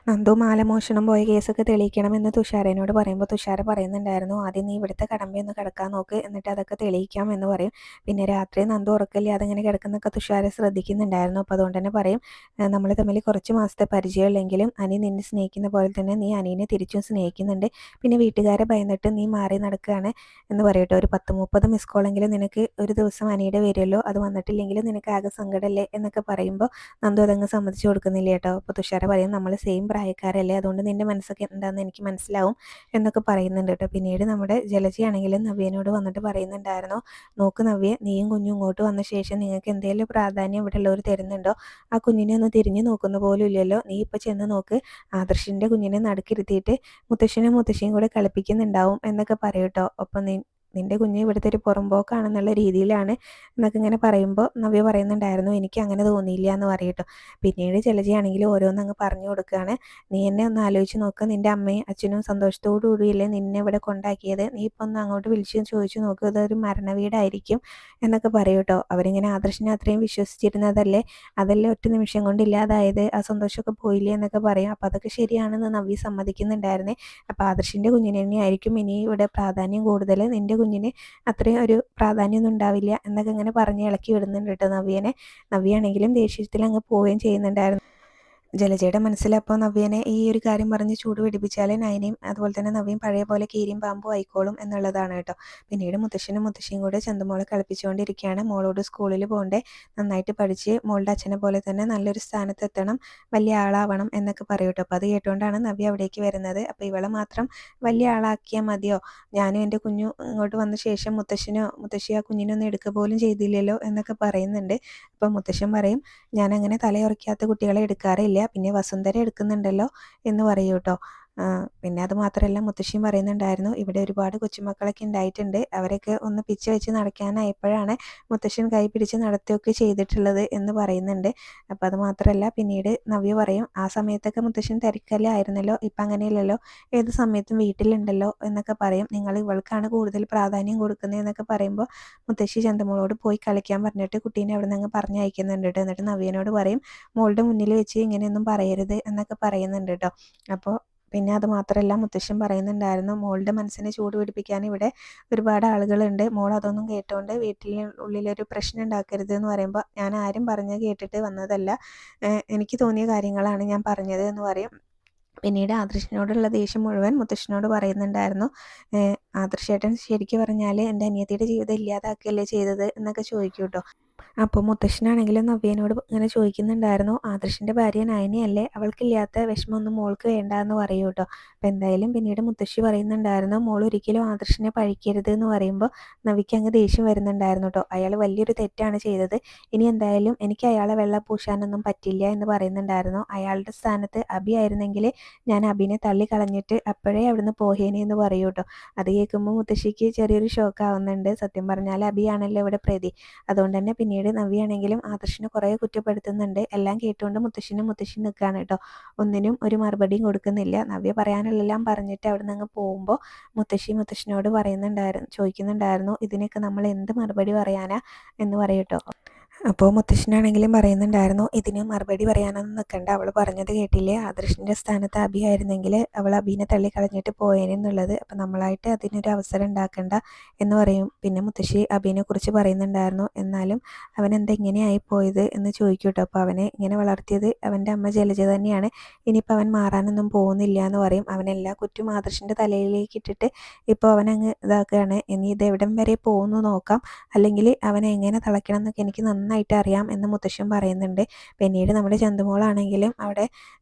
നന്ദു മാലമോഷണം പോയ കേസൊക്കെ തെളിയിക്കണമെന്ന് തുഷാരനോട് പറയുമ്പോൾ തുഷാര പറയുന്നുണ്ടായിരുന്നു, ആദ്യം നീ ഇവിടുത്തെ കടമ്പയൊന്ന് കിടക്കാൻ നോക്ക്, എന്നിട്ട് അതൊക്കെ തെളിയിക്കാം എന്ന് പറയും. പിന്നെ രാത്രി നന്ദു ഉറക്കമില്ലാതെ അങ്ങനെ കിടക്കുന്നൊക്കെ തുഷാര ശ്രദ്ധിക്കുന്നുണ്ടായിരുന്നു. അപ്പോൾ അതുകൊണ്ട് തന്നെ പറയും, നമ്മൾ തമ്മിൽ കുറച്ച് മാസത്തെ പരിചയമുള്ളെങ്കിലും അനി നിന്നെ സ്നേഹിക്കുന്ന പോലെ തന്നെ നീ അനീനെ തിരിച്ചും സ്നേഹിക്കുന്നുണ്ട്. പിന്നെ വീട്ടുകാരെ ഭയന്നിട്ട് നീ മാറി നടക്കുകയാണ് എന്ന് പറയട്ടെ. ഒരു 10-30 മിസ് കോളെങ്കിലും നിനക്ക് ഒരു ദിവസം അനിയുടെ വരുമല്ലോ, അത് വന്നിട്ടില്ലെങ്കിലും നിനക്ക് ആകെ സങ്കടമല്ലേ എന്നൊക്കെ പറയുമ്പോൾ നന്ദു അതങ്ങ് സമ്മതിച്ചു കൊടുക്കുന്നില്ല കേട്ടോ. അപ്പോൾ തുഷാര പറയും, നമ്മൾ സെയിം പ്രായക്കാരല്ലേ, അതുകൊണ്ട് നിൻ്റെ മനസ്സൊക്കെ എന്താണെന്ന് എനിക്ക് മനസ്സിലാവും എന്നൊക്കെ പറയുന്നുണ്ട് കേട്ടോ. പിന്നീട് നമ്മുടെ ജലജയാണെങ്കിലും നവ്യനോട് വന്നിട്ട് പറയുന്നുണ്ടായിരുന്നു, നോക്ക് നവ്യ, നീയും കുഞ്ഞും ഇങ്ങോട്ട് വന്ന ശേഷം നിങ്ങൾക്ക് എന്തെങ്കിലും പ്രാധാന്യം ഇവിടെ ഉള്ളവർ തരുന്നുണ്ടോ? ആ കുഞ്ഞിനെ ഒന്ന് തിരിഞ്ഞു നോക്കുന്ന പോലും ഇല്ലല്ലോ. നീ ഇപ്പോൾ ചെന്ന് നോക്ക്, ആദർശിൻ്റെ കുഞ്ഞിനെ നടുക്കിരുത്തിയിട്ട് മുത്തശ്ശനും മുത്തശ്ശിയും കൂടെ കളിപ്പിക്കുന്നുണ്ടാവും എന്നൊക്കെ പറയും കേട്ടോ. അപ്പം നിൻ്റെ കുഞ്ഞ് ഇവിടുത്തെ ഒരു പുറമ്പോക്കാണെന്നുള്ള രീതിയിലാണ് എന്നൊക്കെ ഇങ്ങനെ പറയുമ്പോൾ നവ്യ പറയുന്നുണ്ടായിരുന്നു, എനിക്ക് അങ്ങനെ തോന്നിയില്ല എന്ന് പറയട്ടോ. പിന്നീട് ജലജയാണെങ്കിൽ ഓരോന്നങ്ങ് പറഞ്ഞു കൊടുക്കുകയാണ്, നീ എന്നെ ഒന്ന് ആലോചിച്ച് നോക്ക്, നിൻ്റെ അമ്മയും അച്ഛനും സന്തോഷത്തോടു കൂടിയല്ലേ നിന്നെ ഇവിടെ കൊണ്ടാക്കിയത്, നീ ഇപ്പം ഒന്ന് അങ്ങോട്ട് വിളിച്ച് ചോദിച്ചു നോക്ക്, ഇതൊരു മരണവീടായിരിക്കും എന്നൊക്കെ പറയും കേട്ടോ. അവരിങ്ങനെ ആദർശിനെ അത്രയും വിശ്വസിച്ചിരുന്നതല്ലേ, അതല്ലേ ഒറ്റ നിമിഷം കൊണ്ട് ഇല്ലാതായത്, ആ സന്തോഷമൊക്കെ പോയില്ലേ എന്നൊക്കെ പറയും. അപ്പോൾ അതൊക്കെ ശരിയാണെന്ന് നവ്യ സമ്മതിക്കുന്നുണ്ടായിരുന്നേ. അപ്പോൾ ആദർശിൻ്റെ കുഞ്ഞിന് തന്നെയായിരിക്കും ഇനി ഇവിടെ പ്രാധാന്യം കൂടുതൽ, നിൻ്റെ കുഞ്ഞിന് അത്രയും ഒരു പ്രാധാന്യമൊന്നും ഉണ്ടാവില്ല എന്നൊക്കെ ഇങ്ങനെ പറഞ്ഞ് ഇളക്കി വിടുന്നുണ്ട് കേട്ടോ നവ്യനെ. നവ്യാണെങ്കിലും ദേഷ്യത്തിൽ അങ്ങ് പോവുകയും ചെയ്യുന്നുണ്ടായിരുന്നു. ജലജയുടെ മനസ്സിലപ്പോൾ നവ്യനെ ഈ ഒരു കാര്യം പറഞ്ഞ് ചൂട് പിടിപ്പിച്ചാൽ നയനയും അതുപോലെ തന്നെ നവ്യയും പഴയ പോലെ കീരിയും പാമ്പും ആയിക്കോളും എന്നുള്ളതാണ് കേട്ടോ. പിന്നീട് മുത്തശ്ശനും മുത്തശ്ശിയും കൂടെ ചന്തുമോളെ കളിപ്പിച്ചുകൊണ്ടിരിക്കുകയാണ്. മോളോട് സ്കൂളിൽ പോകണ്ടേ, നന്നായിട്ട് പഠിച്ച് മോളുടെ അച്ഛനെ പോലെ തന്നെ നല്ലൊരു സ്ഥാനത്തെത്തണം, വലിയ ആളാവണം എന്നൊക്കെ പറയും കേട്ടോ. അപ്പോൾ അത് കേട്ടുകൊണ്ടാണ് നവ്യ അവിടേക്ക് വരുന്നത്. അപ്പോൾ ഇവളെ മാത്രം വലിയ ആളാക്കിയാൽ മതിയോ, ഞാനും എൻ്റെ കുഞ്ഞു ഇങ്ങോട്ട് വന്ന ശേഷം മുത്തശ്ശി ആ കുഞ്ഞിനൊന്നും എടുക്കുക പോലും ചെയ്തില്ലല്ലോ എന്നൊക്കെ പറയുന്നുണ്ട്. അപ്പോൾ മുത്തശ്ശൻ പറയും, ഞാനങ്ങനെ തലയുറക്കാത്ത കുട്ടികളെ എടുക്കാറില്ല, പിന്നെ വസുന്ധര എടുക്കുന്നുണ്ടല്ലോ എന്ന് പറയൂ കേട്ടോ. പിന്നെ അത് മാത്രമല്ല മുത്തശ്ശിയും പറയുന്നുണ്ടായിരുന്നു, ഇവിടെ ഒരുപാട് കൊച്ചുമക്കളൊക്കെ ഉണ്ടായിട്ടുണ്ട്, അവരൊക്കെ ഒന്ന് പിച്ച വെച്ച് നടക്കാനായപ്പോഴാണ് മുത്തശ്ശൻ കൈ പിടിച്ച് നടത്തുകയൊക്കെ ചെയ്തിട്ടുള്ളത് എന്ന് പറയുന്നുണ്ട്. അപ്പോൾ അത് മാത്രമല്ല പിന്നീട് നവ്യ പറയും, ആ സമയത്തൊക്കെ മുത്തശ്ശൻ തിരക്കലായിരുന്നല്ലോ, ഇപ്പം അങ്ങനെയല്ലല്ലോ, ഏത് സമയത്തും വീട്ടിലുണ്ടല്ലോ എന്നൊക്കെ പറയും. നിങ്ങൾ ഇവൾക്കാണ് കൂടുതൽ പ്രാധാന്യം കൊടുക്കുന്നത് എന്നൊക്കെ പറയുമ്പോൾ മുത്തശ്ശി ചന്തമോളോട് പോയി കളിക്കാൻ പറഞ്ഞിട്ട് കുട്ടീനെ അവിടെ നിന്ന് അങ്ങ് പറഞ്ഞയക്കുന്നുണ്ട് കേട്ടോ. എന്നിട്ട് നവ്യനോട് പറയും, മോളുടെ മുന്നിൽ വെച്ച് ഇങ്ങനെയൊന്നും പറയരുത് എന്നൊക്കെ പറയുന്നുണ്ട് കേട്ടോ. അപ്പോൾ പിന്നെ അത് മാത്രമല്ല മുത്തശ്ശൻ പറയുന്നുണ്ടായിരുന്നു, മോളുടെ മനസ്സിനെ ചൂട് പിടിപ്പിക്കാൻ ഇവിടെ ഒരുപാട് ആളുകളുണ്ട്, മോൾ അതൊന്നും കേട്ടോണ്ട് വീട്ടിൽ ഉള്ളിലൊരു പ്രശ്നം ഉണ്ടാക്കരുത് എന്ന് പറയുമ്പോൾ, ഞാൻ ആരും പറഞ്ഞ് കേട്ടിട്ട് വന്നതല്ല, എനിക്ക് തോന്നിയ കാര്യങ്ങളാണ് ഞാൻ പറഞ്ഞത് എന്ന് പറയും. പിന്നീട് ആദർശിനോടുള്ള ദേഷ്യം മുഴുവൻ മുത്തശ്ശനോട് പറയുന്നുണ്ടായിരുന്നു. ആദർശേട്ടൻ ശരിക്കും പറഞ്ഞാൽ എൻ്റെ അനിയത്തിയുടെ ജീവിതം ഇല്ലാതാക്കുകയല്ലേ ചെയ്തത് എന്നൊക്കെ ചോദിക്കും കേട്ടോ. അപ്പോൾ മുത്തശ്ശനാണെങ്കിലും നവ്യനോട് ഇങ്ങനെ ചോദിക്കുന്നുണ്ടായിരുന്നു, ആദർശിൻ്റെ ഭാര്യ നയനയല്ലേ, അവൾക്കില്ലാത്ത വിഷമമൊന്നും മോൾക്ക് വേണ്ട എന്ന് പറയൂ കേട്ടോ. അപ്പോൾ എന്തായാലും പിന്നീട് മുത്തശ്ശി പറയുന്നുണ്ടായിരുന്നു, മോൾ ഒരിക്കലും ആദർശിനെ പഴിക്കരുത് എന്ന് പറയുമ്പോൾ നവിക്ക് അങ്ങ് ദേഷ്യം വരുന്നുണ്ടായിരുന്നു കേട്ടോ. അയാൾ വലിയൊരു തെറ്റാണ് ചെയ്തത്, ഇനി എന്തായാലും എനിക്ക് അയാളെ വെള്ളപൂശാനൊന്നും പറ്റില്ല എന്ന് പറയുന്നുണ്ടായിരുന്നു. അയാളുടെ സ്ഥാനത്ത് അബി ആയിരുന്നെങ്കിൽ ഞാൻ അബിനെ തള്ളി കളഞ്ഞിട്ട് അപ്പോഴേ അവിടുന്ന് പോഹേനെ എന്ന് പറയൂ കേട്ടോ. അത് കേൾക്കുമ്പോൾ മുത്തശ്ശിക്ക് ചെറിയൊരു ഷോക്ക് ആവുന്നുണ്ട്. സത്യം പറഞ്ഞാൽ അബിയാണല്ലോ ഇവിടെ പ്രതി. അതുകൊണ്ട് തന്നെ പിന്നീട് നവ്യാണെങ്കിലും ആദർശിനെ കുറേ കുറ്റപ്പെടുത്തുന്നുണ്ട്. എല്ലാം കേട്ടുകൊണ്ട് മുത്തശ്ശി നിൽക്കുകയാണ് കേട്ടോ. ഒന്നിനും ഒരു മറുപടിയും കൊടുക്കുന്നില്ല. നവ്യ പറയാനുള്ളതെല്ലാം പറഞ്ഞിട്ട് അവിടെ നിന്ന് അങ്ങ് പോകുമ്പോൾ മുത്തശ്ശിനോട് ചോദിക്കുന്നുണ്ടായിരുന്നു, ഇതിനൊക്കെ നമ്മൾ എന്ത് മറുപടി പറയാനാ എന്ന് പറയട്ടോ. അപ്പോൾ മുത്തശ്ശനാണെങ്കിലും പറയുന്നുണ്ടായിരുന്നു, ഇതിന് മറുപടി പറയാനൊന്നും നിൽക്കണ്ട, അവൾ പറഞ്ഞത് കേട്ടില്ലേ, ആദർശിൻ്റെ സ്ഥാനത്ത് അബി ആയിരുന്നെങ്കിൽ അവൾ അബീനെ തള്ളിക്കളഞ്ഞിട്ട് പോയേനെന്നുള്ളത്, അപ്പം നമ്മളായിട്ട് അതിനൊരു അവസരം ഉണ്ടാക്കണ്ട എന്ന് പറയും. പിന്നെ മുത്തശ്ശി അബീനെ കുറിച്ച് പറയുന്നുണ്ടായിരുന്നു, എന്നാലും അവൻ എന്താ ഇങ്ങനെയായി പോയത് എന്ന് ചോദിക്കും കേട്ടോ. അപ്പോൾ അവനെ ഇങ്ങനെ വളർത്തിയത് അവൻ്റെ അമ്മ ജലജ തന്നെയാണ്, ഇനിയിപ്പോൾ അവൻ മാറാനൊന്നും പോകുന്നില്ല എന്ന് പറയും. അവനെല്ലാ കുറ്റവും ആദർശിൻ്റെ തലയിലേക്ക് ഇട്ടിട്ട് ഇപ്പോൾ അവനങ്ങ് ഇതാക്കുകയാണ്, ഇനി ഇത് എവിടം വരെ പോകുന്നു നോക്കാം, അല്ലെങ്കിൽ അവനെ എങ്ങനെ തളയ്ക്കണം എന്നൊക്കെ എനിക്ക് നന്നായിട്ട് അറിയാം എന്ന് മുത്തശ്ശൻ പറയുന്നുണ്ട്. പിന്നീട് നമ്മുടെ ചന്തുമോളാണെങ്കിലും അവിടെ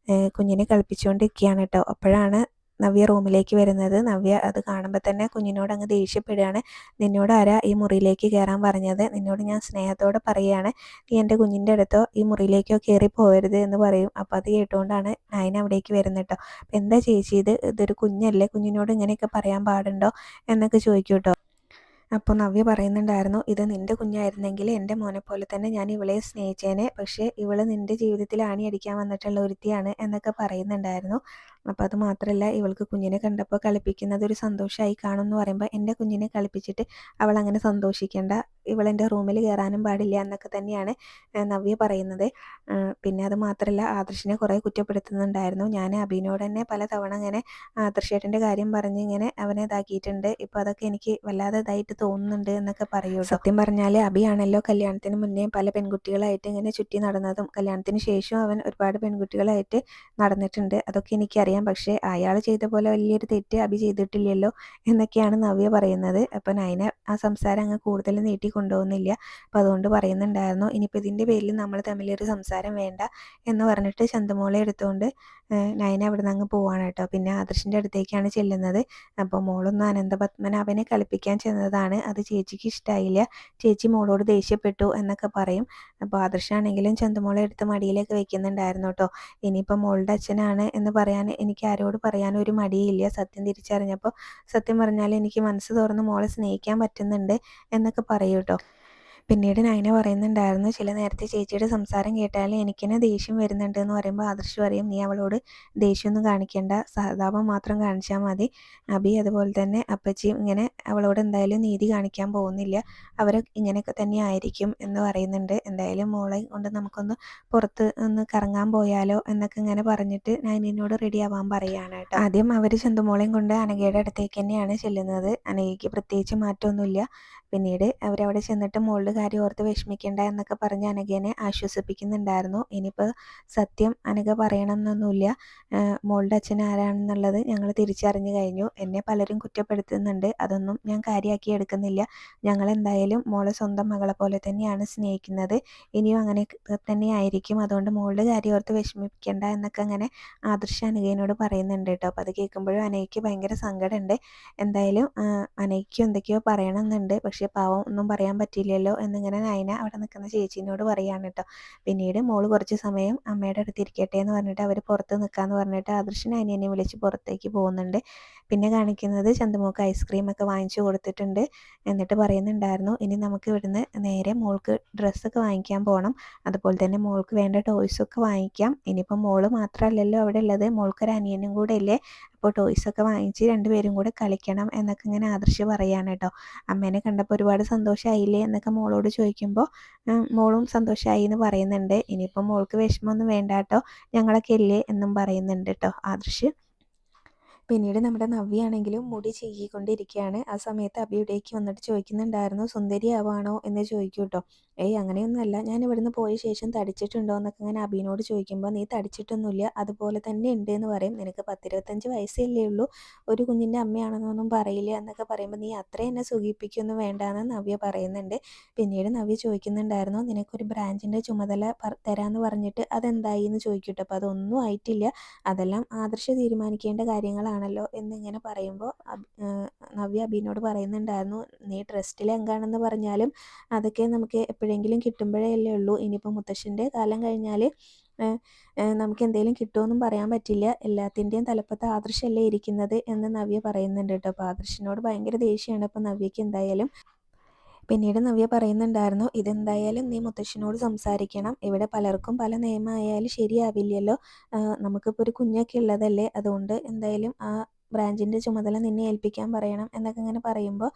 കുഞ്ഞിനെ കളിപ്പിച്ചുകൊണ്ടിരിക്കുകയാണ് കേട്ടോ. അപ്പോഴാണ് നവ്യ റൂമിലേക്ക് വരുന്നത്. നവ്യ അത് കാണുമ്പോൾ തന്നെ കുഞ്ഞിനോട് അങ്ങ് ദേഷ്യപ്പെടുകയാണ്, നിന്നോട് ആരാ ഈ മുറിയിലേക്ക് കയറാൻ പറഞ്ഞത്, നിന്നോട് ഞാൻ സ്നേഹത്തോടെ പറയുകയാണ്, നീ എൻ്റെ കുഞ്ഞിൻ്റെ അടുത്തോ ഈ മുറിയിലേക്കോ കയറി പോകരുത് എന്ന് പറയും. അപ്പോൾ അത് കേട്ടുകൊണ്ടാണ് നയന അവിടേക്ക് വരുന്നത് കേട്ടോ. അപ്പോൾ എന്താ ചേച്ചി ഇതൊരു കുഞ്ഞല്ലേ, കുഞ്ഞിനോട് ഇങ്ങനെയൊക്കെ പറയാൻ പാടുണ്ടോ എന്നൊക്കെ ചോദിക്കും കേട്ടോ. അപ്പോൾ നവ്യ പറയുന്നുണ്ടായിരുന്നു, ഇത് നിൻ്റെ കുഞ്ഞായിരുന്നെങ്കിൽ എൻ്റെ മോനെ പോലെ തന്നെ ഞാൻ ഇവളെ സ്നേഹിച്ചേനെ, പക്ഷേ ഇവൾ നിൻ്റെ ജീവിതത്തിൽ ആണിയടിക്കാൻ വന്നിട്ടുള്ള ഒരുത്തിയാണ് എന്നൊക്കെ പറയുന്നുണ്ടായിരുന്നു. അപ്പോൾ അത് മാത്രമല്ല, ഇവൾക്ക് കുഞ്ഞിനെ കണ്ടപ്പോൾ കളിപ്പിക്കുന്നത് ഒരു സന്തോഷമായി കാണും എന്ന് പറയുമ്പോൾ എൻ്റെ കുഞ്ഞിനെ കളിപ്പിച്ചിട്ട് അവൾ അങ്ങനെ സന്തോഷിക്കേണ്ട, ഇവളെൻ്റെ റൂമിൽ കയറാനും പാടില്ല എന്നൊക്കെ തന്നെയാണ് നവ്യ പറയുന്നത്. പിന്നെ അത് മാത്രമല്ല, ആദർശിനെ കുറേ കുറ്റപ്പെടുത്തുന്നുണ്ടായിരുന്നു. ഞാൻ അഭിനോട് തന്നെ പല തവണ ഇങ്ങനെ ആദർശേട്ടൻ്റെ കാര്യം പറഞ്ഞ് ഇങ്ങനെ അവനെ ഇതാക്കിയിട്ടുണ്ട്. ഇപ്പോൾ അതൊക്കെ എനിക്ക് വല്ലാതെ ഇതായിട്ട് തോന്നുന്നുണ്ട് എന്നൊക്കെ പറയൂ. സത്യം പറഞ്ഞാൽ അഭിയാണല്ലോ കല്യാണത്തിന് മുന്നേ പല പെൺകുട്ടികളായിട്ട് ഇങ്ങനെ ചുറ്റി നടന്നതും കല്യാണത്തിന് ശേഷം അവൻ ഒരുപാട് പെൺകുട്ടികളായിട്ട് നടന്നിട്ടുണ്ട്. അതൊക്കെ എനിക്കറിയാം. പക്ഷേ അയാൾ ചെയ്ത പോലെ വലിയൊരു തെറ്റ് അഭി ചെയ്തിട്ടില്ലല്ലോ എന്നൊക്കെയാണ് നവ്യ പറയുന്നത്. അപ്പം നയന ആ സംസാരം അങ്ങ് കൂടുതൽ നീട്ടി കൊണ്ടുപോകുന്നില്ല. അപ്പം അതുകൊണ്ട് പറയുന്നുണ്ടായിരുന്നു, ഇനിയിപ്പോൾ ഇതിൻ്റെ പേരിൽ നമ്മൾ തമ്മിലൊരു സംസാരം വേണ്ട എന്ന് പറഞ്ഞിട്ട് ചന്തുമോളെ എടുത്തുകൊണ്ട് നയന അവിടെ നിന്ന് അങ്ങ് പോവാണ് കേട്ടോ. പിന്നെ ആദർശിൻ്റെ അടുത്തേക്കാണ് ചെല്ലുന്നത്. അപ്പോൾ മോളൊന്ന് അനന്തപത്മനാഭനെ കളിപ്പിക്കാൻ ചെന്നതാണ്, അത് ചേച്ചിക്ക് ഇഷ്ടമായില്ല, ചേച്ചി മോളോട് ദേഷ്യപ്പെട്ടു എന്നൊക്കെ പറയും. അപ്പോൾ ആദർശാണെങ്കിലും ചന്തുമോളെ എടുത്ത് മടിയിലേക്ക് വെക്കുന്നുണ്ടായിരുന്നു കേട്ടോ. ഇനിയിപ്പോൾ മോളുടെ അച്ഛനാണ് എന്ന് പറയാൻ എനിക്ക് ആരോട് പറയാനും ഒരു മടിയില്ല. സത്യം തിരിച്ചറിഞ്ഞപ്പോൾ സത്യം പറഞ്ഞാൽ എനിക്ക് മനസ്സ് തുറന്ന് മോളെ സ്നേഹിക്കാൻ പറ്റുന്നുണ്ട് എന്നൊക്കെ പറയൂ കേട്ടോ. പിന്നീട് നയന പറയുന്നുണ്ടായിരുന്നു, ചില നേരത്തെ ചേച്ചിയുടെ സംസാരം കേട്ടാൽ എനിക്കെന്നെ ദേഷ്യം വരുന്നുണ്ട് എന്ന് പറയുമ്പോൾ ആദർശ് പറയും, നീ അവളോട് ദേഷ്യമൊന്നും കാണിക്കേണ്ട, സഹതാപം മാത്രം കാണിച്ചാൽ മതി. അഭി അതുപോലെ തന്നെ അപ്പച്ചിയും ഇങ്ങനെ അവളോട് എന്തായാലും നീതി കാണിക്കാൻ പോകുന്നില്ല, അവർ ഇങ്ങനെയൊക്കെ തന്നെ ആയിരിക്കും എന്ന് പറയുന്നുണ്ട്. എന്തായാലും മോളെ കൊണ്ട് നമുക്കൊന്ന് പുറത്ത് ഒന്ന് കറങ്ങാൻ പോയാലോ എന്നൊക്കെ ഇങ്ങനെ പറഞ്ഞിട്ട് നയനയോട് റെഡി ആവാൻ പറയുകയാണ് കേട്ടോ. ആദ്യം അവർ ചന്തുമോളെയും കൊണ്ട് അനഘയുടെ അടുത്തേക്ക് തന്നെയാണ് ചെല്ലുന്നത്. അനഘയ്ക്ക് പ്രത്യേകിച്ച് മാറ്റമൊന്നുമില്ല. പിന്നീട് അവരവിടെ ചെന്നിട്ട് മോളുടെ കാര്യം ഓർത്ത് വിഷമിക്കേണ്ട എന്നൊക്കെ പറഞ്ഞ് അനഘേനെ ആശ്വസിപ്പിക്കുന്നുണ്ടായിരുന്നു. ഇനിയിപ്പോൾ സത്യം അനഘ പറയണമെന്നൊന്നുമില്ല, മോളുടെ അച്ഛൻ ആരാണെന്നുള്ളത് ഞങ്ങൾ തിരിച്ചറിഞ്ഞു കഴിഞ്ഞു. എന്നെ പലരും കുറ്റപ്പെടുത്തുന്നുണ്ട്, അതൊന്നും ഞാൻ കാര്യമാക്കി എടുക്കുന്നില്ല. ഞങ്ങളെന്തായാലും മോളെ സ്വന്തം മകളെ പോലെ തന്നെയാണ് സ്നേഹിക്കുന്നത്, ഇനിയും അങ്ങനെ തന്നെ ആയിരിക്കും. അതുകൊണ്ട് മോളുടെ കാര്യം ഓർത്ത് വിഷമിപ്പിക്കേണ്ട എന്നൊക്കെ അങ്ങനെ ആദർശ് അനഘേനോട് പറയുന്നുണ്ട് കേട്ടോ. അപ്പോൾ അത് കേൾക്കുമ്പോഴും അനഘയ്ക്ക് ഭയങ്കര സങ്കടമുണ്ട്. എന്തായാലും അനഘയ്ക്ക് എന്തൊക്കെയോ പറയണമെന്നുണ്ട്, പക്ഷേ പാവം ഒന്നും പറയാൻ പറ്റില്ലല്ലോ എന്നിങ്ങനെ നയന അവിടെ നിൽക്കുന്ന ചേച്ചീനോട് പറയാണ് കേട്ടോ. പിന്നീട് മോള് കുറച്ച് സമയം അമ്മയുടെ അടുത്ത് ഇരിക്കട്ടെ എന്ന് പറഞ്ഞിട്ട് അവർ പുറത്ത് നിൽക്കാമെന്ന് പറഞ്ഞിട്ട് ആദർശ് നയനെ വിളിച്ച് പുറത്തേക്ക് പോകുന്നുണ്ട്. പിന്നെ കാണിക്കുന്നത് ചന്തുമോൾക്ക് ഐസ്ക്രീമൊക്കെ വാങ്ങിച്ചു കൊടുത്തിട്ടുണ്ട്. എന്നിട്ട് പറയുന്നുണ്ടായിരുന്നു, ഇനി നമുക്ക് ഇവിടുന്ന് നേരെ മോൾക്ക് ഡ്രസ്സൊക്കെ വാങ്ങിക്കാൻ പോകണം, അതുപോലെ തന്നെ മോൾക്ക് വേണ്ട ടോയ്സൊക്കെ വാങ്ങിക്കാം. ഇനിയിപ്പോൾ മോള് മാത്രമല്ലല്ലോ അവിടെ ഉള്ളത്, മോൾക്കൊരു അനിയനും കൂടെ ഇല്ലേ, അപ്പോൾ ടോയ്സൊക്കെ വാങ്ങിച്ച് രണ്ടുപേരും കൂടെ കളിക്കണം എന്നൊക്കെ ഇങ്ങനെ ആദർശ് പറയാണ് കേട്ടോ. അമ്മേനെ കണ്ടപ്പോൾ ഒരുപാട് സന്തോഷമായില്ലേ എന്നൊക്കെ മോളോട് ചോദിക്കുമ്പോൾ മോളും സന്തോഷമായി എന്ന് പറയുന്നുണ്ട്. ഇനിയിപ്പോൾ മോൾക്ക് വിഷമമൊന്നും വേണ്ട കേട്ടോ, ഞങ്ങളൊക്കെ ഇല്ലേ എന്നും പറയുന്നുണ്ട് കേട്ടോ ആദർശ്. പിന്നീട് നമ്മുടെ നവ്യാണെങ്കിലും മുടി ചീകിക്കൊണ്ടിരിക്കുകയാണ്. ആ സമയത്ത് അബിയുടേക്ക് വന്നിട്ട് ചോദിക്കുന്നുണ്ടായിരുന്നു, സുന്ദരിയാവാണോ എന്ന് ചോദിക്കും കേട്ടോ. ഏയ് അങ്ങനെയൊന്നുമല്ല, ഞാൻ ഇവിടുന്ന് പോയ ശേഷം തടിച്ചിട്ടുണ്ടോ എന്നൊക്കെ ഇങ്ങനെ അബിനോട് ചോദിക്കുമ്പോൾ, നീ തടിച്ചിട്ടൊന്നുമില്ല, അതുപോലെ തന്നെ ഉണ്ട് എന്ന് പറയും. നിനക്ക് 10-25 വയസ്സല്ലേ ഉള്ളൂ, ഒരു കുഞ്ഞിൻ്റെ അമ്മയാണെന്നൊന്നും പറയില്ല എന്നൊക്കെ പറയുമ്പോൾ, നീ അത്രയും എന്നെ സുഖിപ്പിക്കൊന്നും വേണ്ടാന്ന് നവ്യ പറയുന്നുണ്ട്. പിന്നീട് നവ്യ ചോദിക്കുന്നുണ്ടായിരുന്നു, നിനക്കൊരു ബ്രാഞ്ചിൻ്റെ ചുമതല തരാമെന്ന് പറഞ്ഞിട്ട് അതെന്തായി എന്ന് ചോദിക്കും കേട്ടോ. അപ്പോൾ അതൊന്നും ആയിട്ടില്ല, അതെല്ലാം ആദർശ് തീരുമാനിക്കേണ്ട കാര്യങ്ങളാണല്ലോ എന്നിങ്ങനെ പറയുമ്പോൾ നവ്യ അബിനോട് പറയുന്നുണ്ടായിരുന്നു, നീ ട്രസ്റ്റിലെ അംഗമാണെന്ന് പറഞ്ഞാലും അതൊക്കെ നമുക്ക് എപ്പോഴെങ്കിലും കിട്ടുമ്പോഴേ അല്ലേ ഉള്ളൂ. ഇനിയിപ്പോൾ മുത്തശ്ശൻ്റെ കാലം കഴിഞ്ഞാൽ നമുക്ക് എന്തെങ്കിലും കിട്ടുമെന്നും പറയാൻ പറ്റില്ല, എല്ലാത്തിൻ്റെയും തലപ്പത്ത് ആദർശല്ലേ ഇരിക്കുന്നത് എന്ന് നവ്യ പറയുന്നുണ്ട് കേട്ടോ. അപ്പോൾ ആദർശിനോട് ഭയങ്കര ദേഷ്യമാണ് ഇപ്പോൾ നവ്യയ്ക്ക് എന്തായാലും. പിന്നീട് നവ്യ പറയുന്നുണ്ടായിരുന്നു, ഇതെന്തായാലും നീ മുത്തശ്ശനോട് സംസാരിക്കണം, ഇവിടെ പലർക്കും പല നിയമമായാലും ശരിയാവില്ലല്ലോ, നമുക്കിപ്പോൾ ഒരു കുഞ്ഞൊക്കെ ഉള്ളതല്ലേ, അതുകൊണ്ട് എന്തായാലും ആ ബ്രാഞ്ചിൻ്റെ ചുമതല നിന്നെ ഏൽപ്പിക്കാൻ പറയണം എന്നൊക്കെ ഇങ്ങനെ പറയുമ്പോൾ,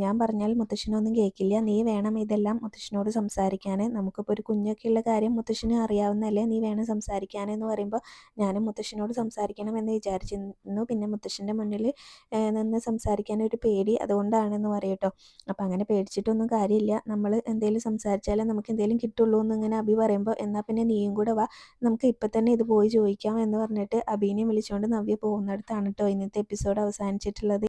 ഞാൻ പറഞ്ഞാൽ മുത്തശ്ശനൊന്നും കേൾക്കില്ല, നീ വേണം ഇതെല്ലാം മുത്തശ്ശനോട് സംസാരിക്കാൻ, നമുക്കിപ്പോൾ ഒരു കുഞ്ഞൊക്കെ ഉള്ള കാര്യം മുത്തശ്ശന് അറിയാവുന്നതല്ലേ, നീ വേണം സംസാരിക്കാനെന്ന് പറയുമ്പോൾ, ഞാനും മുത്തശ്ശനോട് സംസാരിക്കണമെന്ന് വിചാരിച്ചിരുന്നു, പിന്നെ മുത്തശ്ശൻ്റെ മുന്നിൽ നിന്ന് സംസാരിക്കാൻ ഒരു പേടി, അതുകൊണ്ടാണെന്ന് പറയും കേട്ടോ. അപ്പം അങ്ങനെ പേടിച്ചിട്ടൊന്നും കാര്യമില്ല, നമ്മൾ എന്തെങ്കിലും സംസാരിച്ചാലേ നമുക്ക് എന്തെങ്കിലും കിട്ടുള്ളൂ എന്നിങ്ങനെ അബി പറയുമ്പോൾ, എന്നാൽ പിന്നെ നീയും കൂടെ വാ, നമുക്ക് ഇപ്പം തന്നെ ഇത് പോയി ചോദിക്കാം എന്ന് പറഞ്ഞിട്ട് അബീനെയും വിളിച്ചുകൊണ്ട് നവ്യ പോകുന്നിടത്താണ് കേട്ടോ ഇന്നത്തെ എപ്പിസോഡ് അവസാനിച്ചിട്ടുള്ളത്.